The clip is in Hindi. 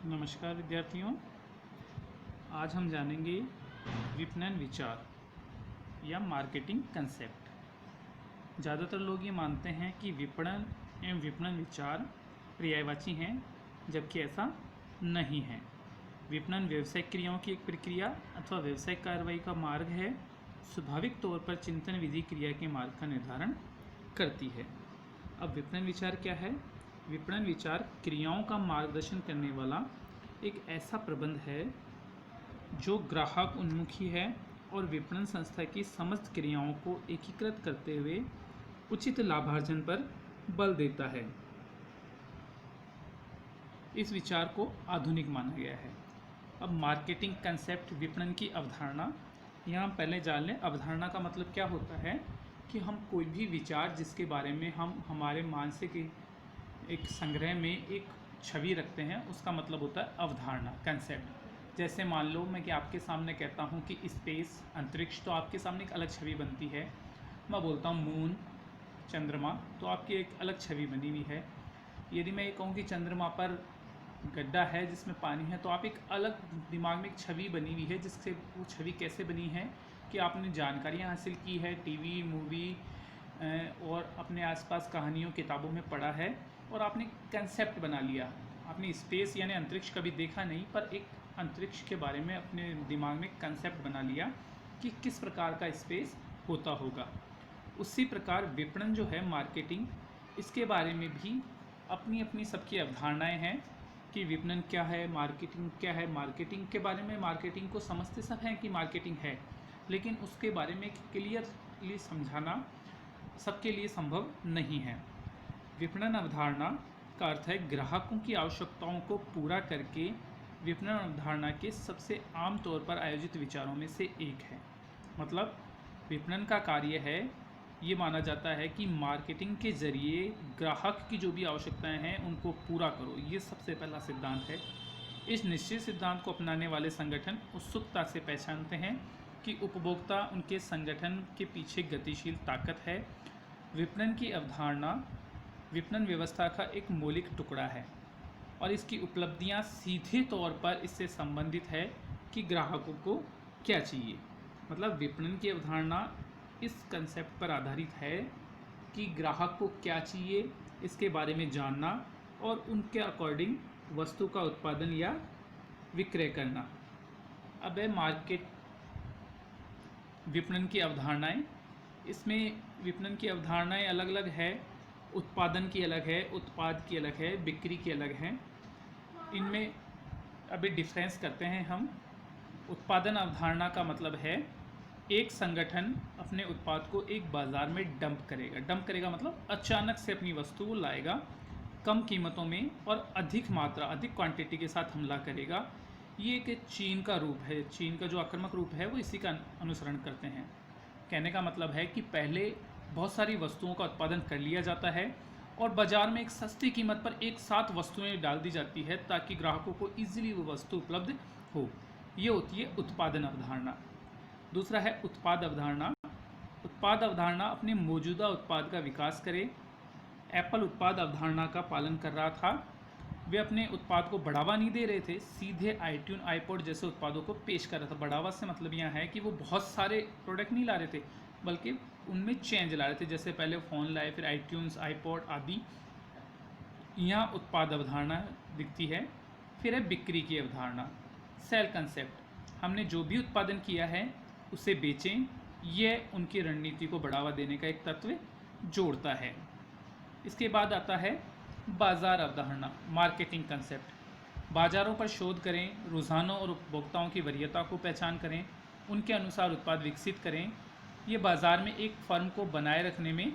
नमस्कार विद्यार्थियों। आज हम जानेंगे विपणन विचार या मार्केटिंग कंसेप्ट। ज़्यादातर लोग ये मानते हैं कि विपणन एवं विपणन विचार पर्यायवाची हैं, जबकि ऐसा नहीं है। विपणन व्यावसायिक क्रियाओं की एक प्रक्रिया अथवा व्यावसायिक कार्रवाई का मार्ग है। स्वाभाविक तौर पर चिंतन विधि क्रिया के मार्ग का निर्धारण करती है। अब विपणन विचार क्या है? विपणन विचार क्रियाओं का मार्गदर्शन करने वाला एक ऐसा प्रबंध है जो ग्राहक उन्मुखी है और विपणन संस्था की समस्त क्रियाओं को एकीकृत करते हुए उचित लाभार्जन पर बल देता है। इस विचार को आधुनिक माना गया है। अब मार्केटिंग कंसेप्ट, विपणन की अवधारणा, यहाँ हम पहले जान लें अवधारणा का मतलब क्या होता है कि हम कोई भी विचार जिसके बारे में हम हमारे मानसिक एक संग्रह में एक छवि रखते हैं, उसका मतलब होता है अवधारणा, कंसेप्ट। जैसे मान लो मैं कि आपके सामने कहता हूँ कि स्पेस, अंतरिक्ष, तो आपके सामने एक अलग छवि बनती है। मैं बोलता हूँ मून, चंद्रमा, तो आपकी एक अलग छवि बनी हुई है। यदि मैं ये कहूँ कि चंद्रमा पर गड्ढा है जिसमें पानी है, तो आप एक अलग दिमाग में एक छवि बनी हुई है, जिससे वो छवि कैसे बनी है कि आपने जानकारियाँ हासिल की है, टीवी, मूवी और अपने आसपास कहानियों, किताबों में पढ़ा है और आपने कंसेप्ट बना लिया। आपने स्पेस यानी अंतरिक्ष कभी देखा नहीं, पर एक अंतरिक्ष के बारे में अपने दिमाग में कंसेप्ट बना लिया कि किस प्रकार का स्पेस होता होगा। उसी प्रकार विपणन जो है, मार्केटिंग, इसके बारे में भी अपनी अपनी सबकी अवधारणाएं हैं कि विपणन क्या है, मार्केटिंग क्या है। मार्केटिंग के बारे में, मार्केटिंग को समझते सब हैं कि मार्केटिंग है, लेकिन उसके बारे में क्लियरली समझाना सबके लिए संभव नहीं है। विपणन अवधारणा का अर्थ है ग्राहकों की आवश्यकताओं को पूरा करके विपणन अवधारणा के सबसे आम तौर पर आयोजित विचारों में से एक है। मतलब विपणन का कार्य है, ये माना जाता है कि मार्केटिंग के जरिए ग्राहक की जो भी आवश्यकताएं हैं उनको पूरा करो। ये सबसे पहला सिद्धांत है। इस निश्चित सिद्धांत को अपनाने वाले संगठन उत्सुकता से पहचानते हैं कि उपभोक्ता उनके संगठन के पीछे गतिशील ताकत है। विपणन की अवधारणा विपणन व्यवस्था का एक मौलिक टुकड़ा है और इसकी उपलब्धियां सीधे तौर पर इससे संबंधित है कि ग्राहकों को क्या चाहिए। मतलब विपणन की अवधारणा इस कंसेप्ट पर आधारित है कि ग्राहक को क्या चाहिए, इसके बारे में जानना और उनके अकॉर्डिंग वस्तु का उत्पादन या विक्रय करना। अब है मार्केट विपणन की अवधारणाएं। इसमें विपणन की अवधारणाएं अलग अलग है। उत्पादन की अलग है, उत्पाद की अलग है, बिक्री की अलग है। इनमें अभी डिफरेंस करते हैं हम। उत्पादन अवधारणा का मतलब है एक संगठन अपने उत्पाद को एक बाज़ार में डंप करेगा मतलब अचानक से अपनी वस्तु को लाएगा, कम कीमतों में और अधिक मात्रा, अधिक क्वांटिटी के साथ हमला करेगा। ये एक चीन का रूप है। चीन का जो आक्रामक रूप है वो इसी का अनुसरण करते हैं। कहने का मतलब है कि पहले बहुत सारी वस्तुओं का उत्पादन कर लिया जाता है और बाज़ार में एक सस्ती कीमत पर एक साथ वस्तुएं डाल दी जाती है ताकि ग्राहकों को ईजिली वो वस्तु उपलब्ध हो। ये होती है उत्पादन अवधारणा। दूसरा है उत्पाद अवधारणा। उत्पाद अवधारणा अपने मौजूदा उत्पाद का विकास करे। एप्पल उत्पाद अवधारणा का पालन कर रहा था। वे अपने उत्पाद को बढ़ावा नहीं दे रहे थे, सीधे आईट्यून, आईपॉड जैसे उत्पादों को पेश कर रहा था। बढ़ावा से मतलब यह है कि वो बहुत सारे प्रोडक्ट नहीं ला रहे थे, बल्कि उनमें चेंज ला रहे थे। जैसे पहले फ़ोन लाए, फिर आईट्यून्स, आईपॉड आदि। यहाँ उत्पाद अवधारणा दिखती है। फिर है बिक्री की अवधारणा, सेल कंसेप्ट। हमने जो भी उत्पादन किया है उसे बेचें, यह उनकी रणनीति को बढ़ावा देने का एक तत्व जोड़ता है। इसके बाद आता है बाज़ार अवधारणा, मार्केटिंग कंसेप्ट। बाज़ारों पर शोध करें, रुझानों और उपभोक्ताओं की वरीयता को पहचान करें, उनके अनुसार उत्पाद विकसित करें। ये बाज़ार में एक फर्म को बनाए रखने में